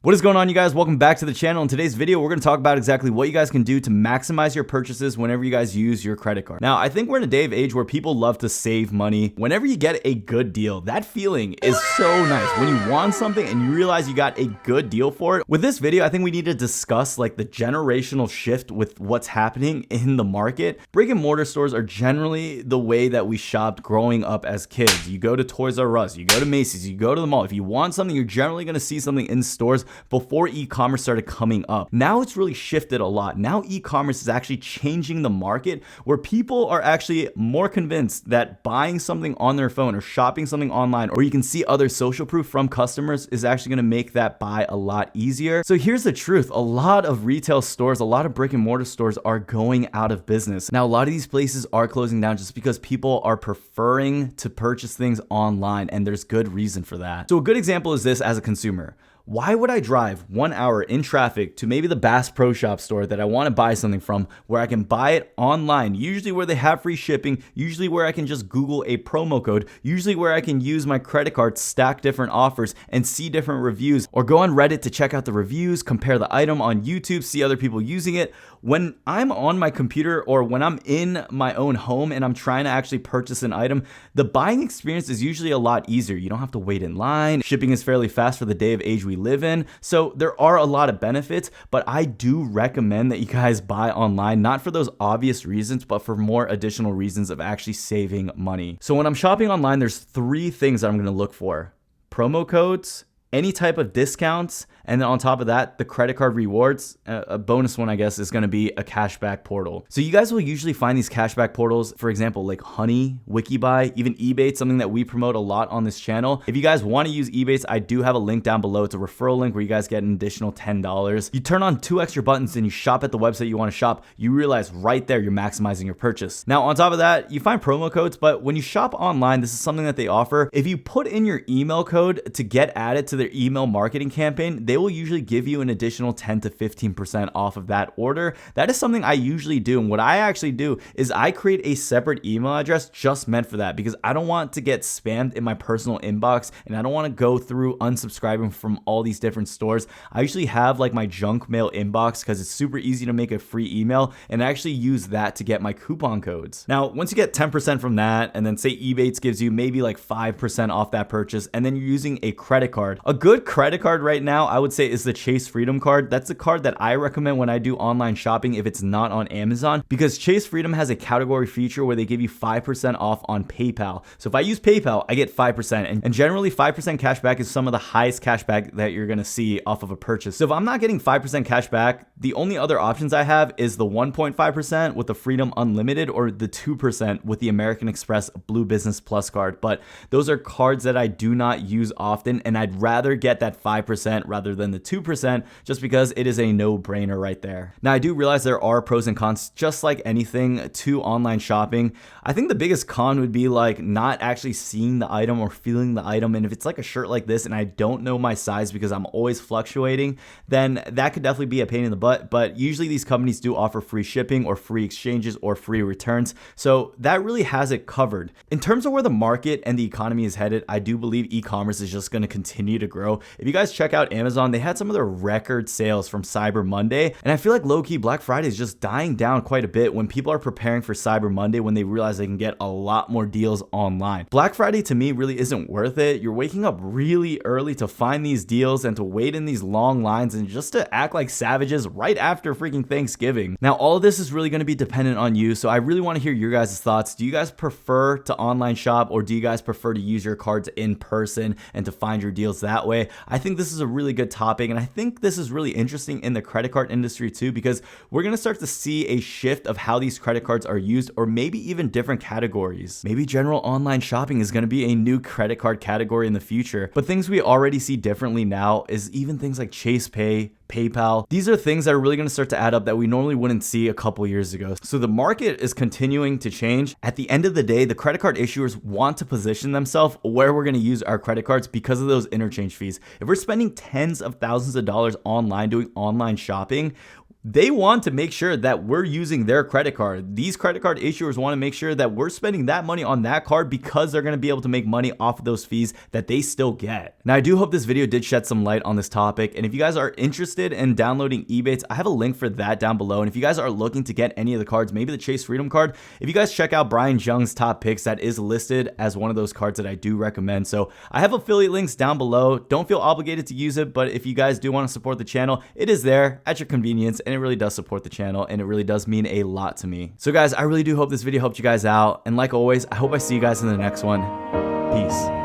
What is going on, you guys? Welcome back to the channel. In today's video, we're going to talk about exactly what you guys can do to maximize your purchases whenever you guys use your credit card. Now, I think we're in a day of age where people love to save money. Whenever you get a good deal, that feeling is so nice. When you want something and you realize you got a good deal for it. With this video, I think we need to discuss like the generational shift with what's happening in the market. Brick and mortar stores are generally the way that we shopped growing up as kids. You go to Toys R Us, you go to Macy's, you go to the mall. If you want something, you're generally going to see something in stores before e-commerce started coming up. Now it's really shifted a lot. Now e-commerce is actually changing the market where people are actually more convinced that buying something on their phone or shopping something online, or you can see other social proof from customers, is actually going to make that buy a lot easier. So here's the truth. A lot of retail stores, a lot of brick and mortar stores are going out of business. Now, a lot of these places are closing down just because people are preferring to purchase things online, and there's good reason for that. So a good example is this as a consumer. Why would I drive 1 hour in traffic to maybe the Bass Pro Shop store that I want to buy something from, where I can buy it online, usually where they have free shipping, usually where I can just Google a promo code, usually where I can use my credit card to stack different offers and see different reviews, or go on Reddit to check out the reviews, compare the item on YouTube, see other people using it. When I'm on my computer or when I'm in my own home and I'm trying to actually purchase an item, the buying experience is usually a lot easier. You don't have to wait in line. Shipping is fairly fast for the day of age we live in. So there are a lot of benefits, but I do recommend that you guys buy online, not for those obvious reasons, but for more additional reasons of actually saving money. So when I'm shopping online, there's 3 things that I'm going to look for: promo codes, any type of discounts, and then on top of that, the credit card rewards. A bonus one, I guess, is going to be a cashback portal. So you guys will usually find these cashback portals, for example, like Honey, Wikibuy, even Ebates, something that we promote a lot on this channel. If you guys want to use Ebates, I do have a link down below. It's a referral link where you guys get an additional $10. You turn on 2 extra buttons and you shop at the website you want to shop. You realize right there you're maximizing your purchase. Now, on top of that, you find promo codes, but when you shop online, this is something that they offer. If you put in your email code to get added to their email marketing campaign, they will usually give you an additional 10 to 15% off of that order. That is something I usually do. And what I actually do is I create a separate email address just meant for that, because I don't want to get spammed in my personal inbox, and I don't want to go through unsubscribing from all these different stores. I usually have like my junk mail inbox because it's super easy to make a free email, and I actually use that to get my coupon codes. Now, once you get 10% from that, and then say Ebates gives you maybe like 5% off that purchase, and then you're using a credit card. A good credit card right now, I would say, is the Chase Freedom card. That's the card that I recommend when I do online shopping if it's not on Amazon, because Chase Freedom has a category feature where they give you 5% off on PayPal. So if I use PayPal, I get 5%, and generally 5% cash back is some of the highest cash back that you're going to see off of a purchase. So if I'm not getting 5% cash back, the only other options I have is the 1.5% with the Freedom Unlimited, or the 2% with the American Express Blue Business Plus card. But those are cards that I do not use often, and I'd rather get that 5% rather than the 2%, just because it is a no-brainer right there. Now, I do realize there are pros and cons, just like anything, to online shopping. I think the biggest con would be like not actually seeing the item or feeling the item. And if it's like a shirt like this and I don't know my size because I'm always fluctuating, then that could definitely be a pain in the butt. But usually these companies do offer free shipping or free exchanges or free returns. So that really has it covered. In terms of where the market and the economy is headed, I do believe e-commerce is just going to continue to grow. If you guys check out Amazon, they had some of their record sales from Cyber Monday, and I feel like low-key Black Friday is just dying down quite a bit when people are preparing for Cyber Monday, when they realize they can get a lot more deals online. Black Friday to me really isn't worth it. You're waking up really early to find these deals and to wait in these long lines and just to act like savages right after freaking Thanksgiving. Now, all of this is really going to be dependent on you, so I really want to hear your guys' thoughts. Do you guys prefer to online shop, or do you guys prefer to use your cards in person and to find your deals that way? I think this is a really good topic, and I think this is really interesting in the credit card industry too, because we're going to start to see a shift of how these credit cards are used, or maybe even different categories. Maybe general online shopping is going to be a new credit card category in the future, but things we already see differently now is even things like Chase Pay, PayPal. These are things that are really going to start to add up that we normally wouldn't see a couple years ago. So the market is continuing to change. At the end of the day, the credit card issuers want to position themselves where we're going to use our credit cards because of those interchange fees. If we're spending tens of thousands of dollars online doing online shopping, They want to make sure that we're using their credit card. These credit card issuers want to make sure that we're spending that money on that card because they're going to be able to make money off of those fees that they still get. Now, I do hope this video did shed some light on this topic. And if you guys are interested in downloading Ebates, I have a link for that down below. And if you guys are looking to get any of the cards, maybe the Chase Freedom card, if you guys check out Brian Jung's top picks, that is listed as one of those cards that I do recommend. So I have affiliate links down below. Don't feel obligated to use it, but if you guys do want to support the channel, it is there at your convenience, and it really does support the channel, and it really does mean a lot to me. So guys, I really do hope this video helped you guys out, and like always, I hope I see you guys in the next one. Peace.